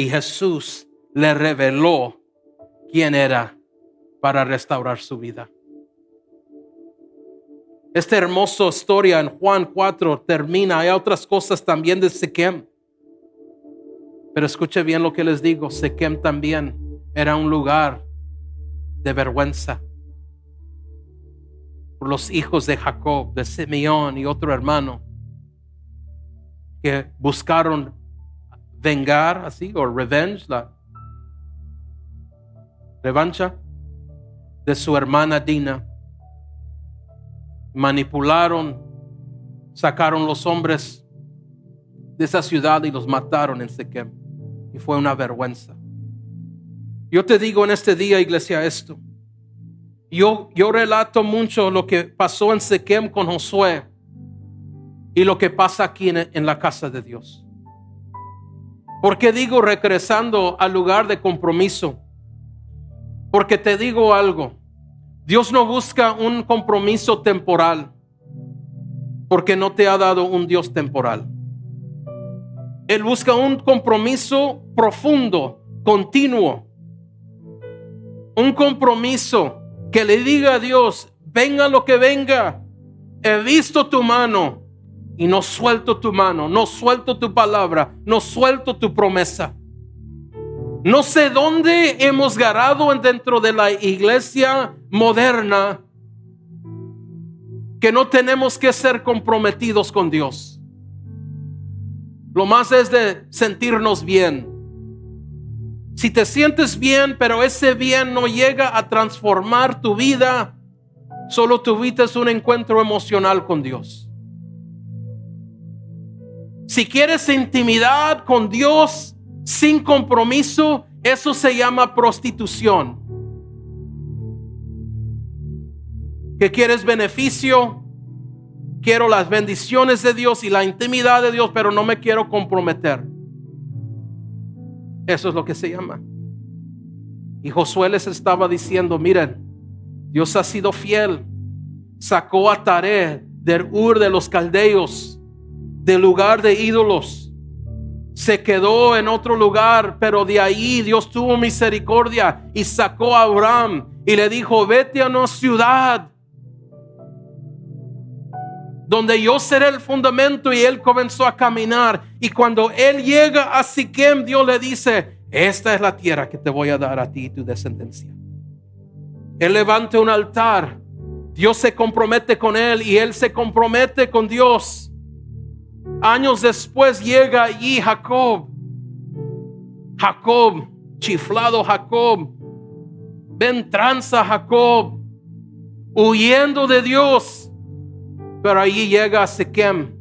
Jesús le reveló quién era para restaurar su vida. Esta hermosa historia en Juan 4 termina. Hay otras cosas también de Siquem. Pero escuche bien lo que les digo. Siquem también era un lugar de vergüenza. Por los hijos de Jacob, de Simeón y otro hermano que buscaron vengar, así, o revenge, la revancha de su hermana Dina. Manipularon, sacaron los hombres de esa ciudad y los mataron en Siquem. Y fue una vergüenza. Yo te digo en este día, iglesia, esto. Yo relato mucho lo que pasó en Siquem con Josué y lo que pasa aquí en la casa de Dios. ¿Por qué digo regresando al lugar de compromiso? Porque te digo algo. Dios no busca un compromiso temporal, porque no te ha dado un Dios temporal. Él busca un compromiso profundo, continuo. Un compromiso que le diga a Dios, venga lo que venga, he visto tu mano y no suelto tu mano, no suelto tu palabra, no suelto tu promesa. No sé dónde hemos ganado dentro de la iglesia moderna que no tenemos que ser comprometidos con Dios. Lo más es de sentirnos bien. Si te sientes bien, pero ese bien no llega a transformar tu vida, solo tuviste un encuentro emocional con Dios. Si quieres intimidad con Dios sin compromiso, eso se llama prostitución. ¿Que quieres beneficio? Quiero las bendiciones de Dios y la intimidad de Dios, pero no me quiero comprometer. Eso es lo que se llama. Y Josué les estaba diciendo, miren, Dios ha sido fiel. Sacó a Taré del Ur de los Caldeos, del lugar de ídolos. Se quedó en otro lugar, pero de ahí Dios tuvo misericordia y sacó a Abraham y le dijo, vete a una ciudad donde yo seré el fundamento. Y él comenzó a caminar. Y cuando él llega a Siquem, Dios le dice, esta es la tierra que te voy a dar a ti y tu descendencia. Él levanta un altar. Dios se compromete con él y él se compromete con Dios. Años después llega allí Jacob, chiflado Jacob, ventranza Jacob, huyendo de Dios. Pero allí llega a Siquem.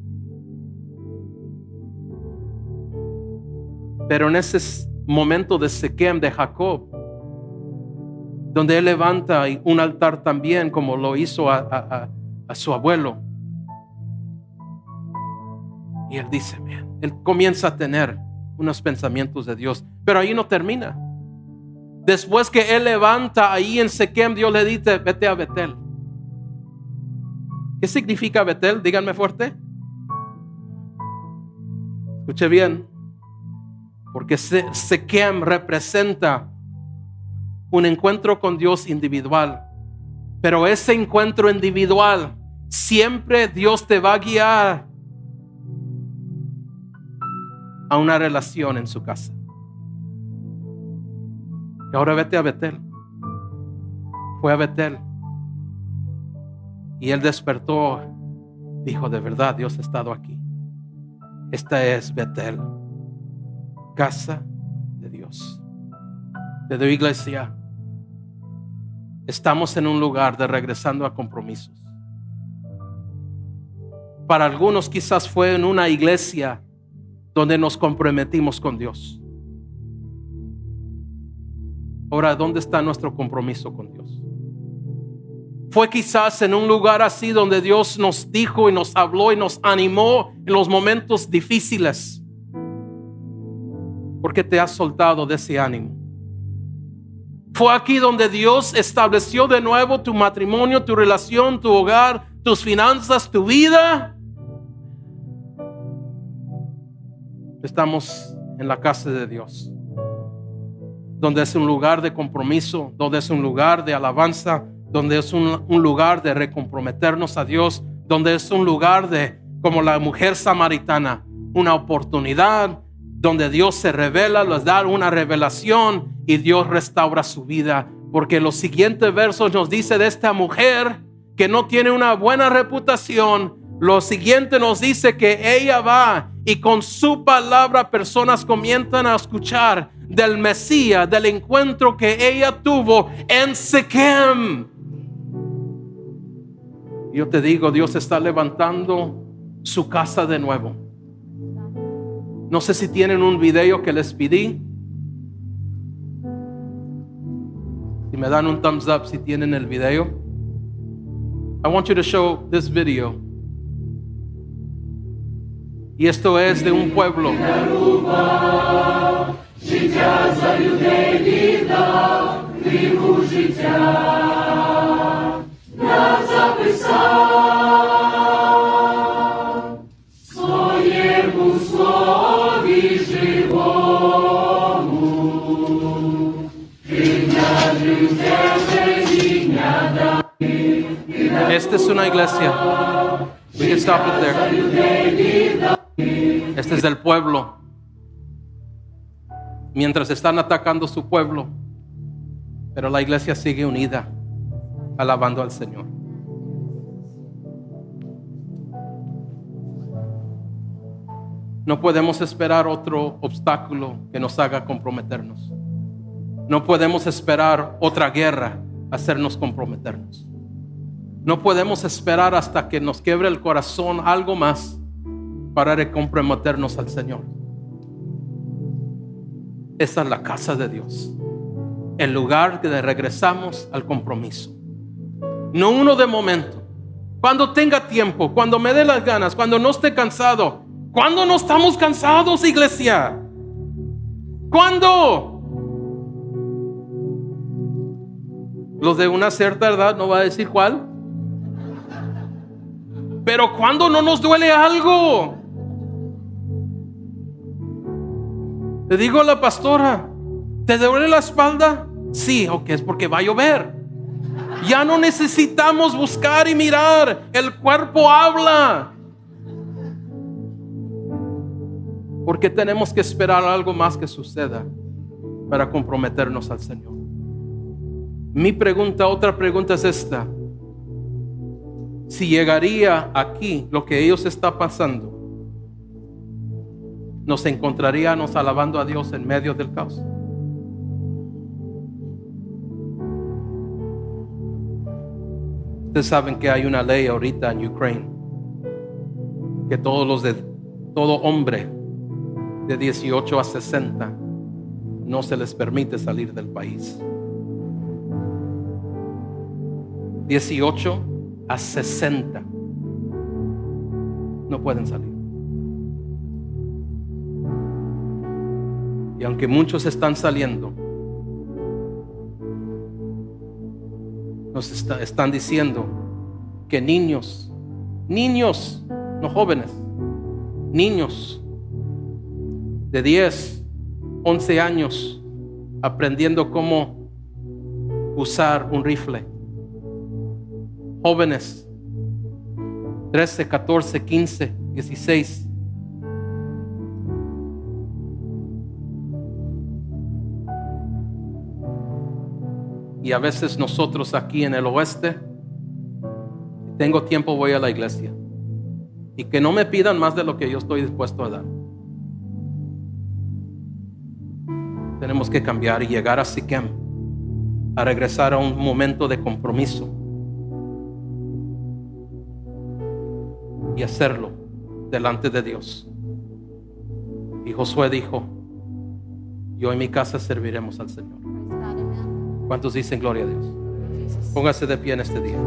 Pero en ese momento de Siquem, de Jacob, donde él levanta un altar también, como lo hizo a su abuelo. Y él dice, él comienza a tener unos pensamientos de Dios. Pero ahí no termina. Después que él levanta ahí en Sequem, Dios le dice, vete a Betel. ¿Qué significa Betel? Díganme fuerte. Escuche bien. Porque Sequem representa un encuentro con Dios individual. Pero ese encuentro individual, siempre Dios te va a guiar a una relación en su casa. Y ahora vete a Betel. Fue a Betel. Y él despertó. Dijo, de verdad, Dios ha estado aquí. Esta es Betel, casa de Dios. Te doy, iglesia. Estamos en un lugar de regresando a compromisos. Para algunos quizás fue en una iglesia donde nos comprometimos con Dios. Ahora, ¿dónde está nuestro compromiso con Dios? Fue quizás en un lugar así donde Dios nos dijo y nos habló y nos animó en los momentos difíciles. ¿Por qué te has soltado de ese ánimo? Fue aquí donde Dios estableció de nuevo tu matrimonio, tu relación, tu hogar, tus finanzas, tu vida. Estamos en la casa de Dios, donde es un lugar de compromiso, donde es un lugar de alabanza, donde es un lugar de recomprometernos a Dios, donde es un lugar de, como la mujer samaritana, una oportunidad donde Dios se revela, les da una revelación y Dios restaura su vida. Porque los siguientes versos nos dice de esta mujer que no tiene una buena reputación. Lo siguiente nos dice que ella va y con su palabra personas comienzan a escuchar del Mesías, del encuentro que ella tuvo en Sequem. Yo te digo, Dios está levantando su casa de nuevo. No sé si tienen un video que les pedí. Si me dan un thumbs up si tienen el video. I want you to show this video. Y esto es de un pueblo. Esta es una iglesia. We can stop it there. Este es del pueblo. Mientras están atacando su pueblo, pero la iglesia sigue unida, alabando al Señor. No podemos esperar otro obstáculo que nos haga comprometernos. No podemos esperar otra guerra a hacernos comprometernos. No podemos esperar hasta que nos quiebre el corazón algo más para comprometernos al Señor. Esa es la casa de Dios, el lugar que regresamos al compromiso. No uno de momento, cuando tenga tiempo, cuando me dé las ganas, cuando no esté cansado. ¿Cuándo no estamos cansados, iglesia? ¿Cuándo? Los de una cierta edad, no va a decir cuál. Pero ¿cuándo no nos duele algo? Le digo a la pastora, ¿te duele la espalda? Sí, ok, es porque va a llover. Ya no necesitamos buscar y mirar. El cuerpo habla. Porque tenemos que esperar algo más que suceda para comprometernos al Señor. Mi pregunta, otra pregunta es esta. Si llegaría aquí lo que ellos está pasando, ¿nos encontraríamos alabando a Dios en medio del caos? Ustedes saben que hay una ley ahorita en Ucrania que todo hombre de 18 a 60 no se les permite salir del país. 18 a 60 no pueden salir. Y aunque muchos están saliendo, están diciendo que niños, no jóvenes, niños de 10, 11 años aprendiendo cómo usar un rifle. Jóvenes 13, 14, 15, 16. Y a veces nosotros aquí en el oeste, si tengo tiempo voy a la iglesia. Y que no me pidan más de lo que yo estoy dispuesto a dar. Tenemos que cambiar y llegar a Siquem, a regresar a un momento de compromiso y hacerlo delante de Dios. Y Josué dijo: yo en mi casa serviremos al Señor. ¿Cuántos dicen gloria a Dios? Póngase de pie en este día.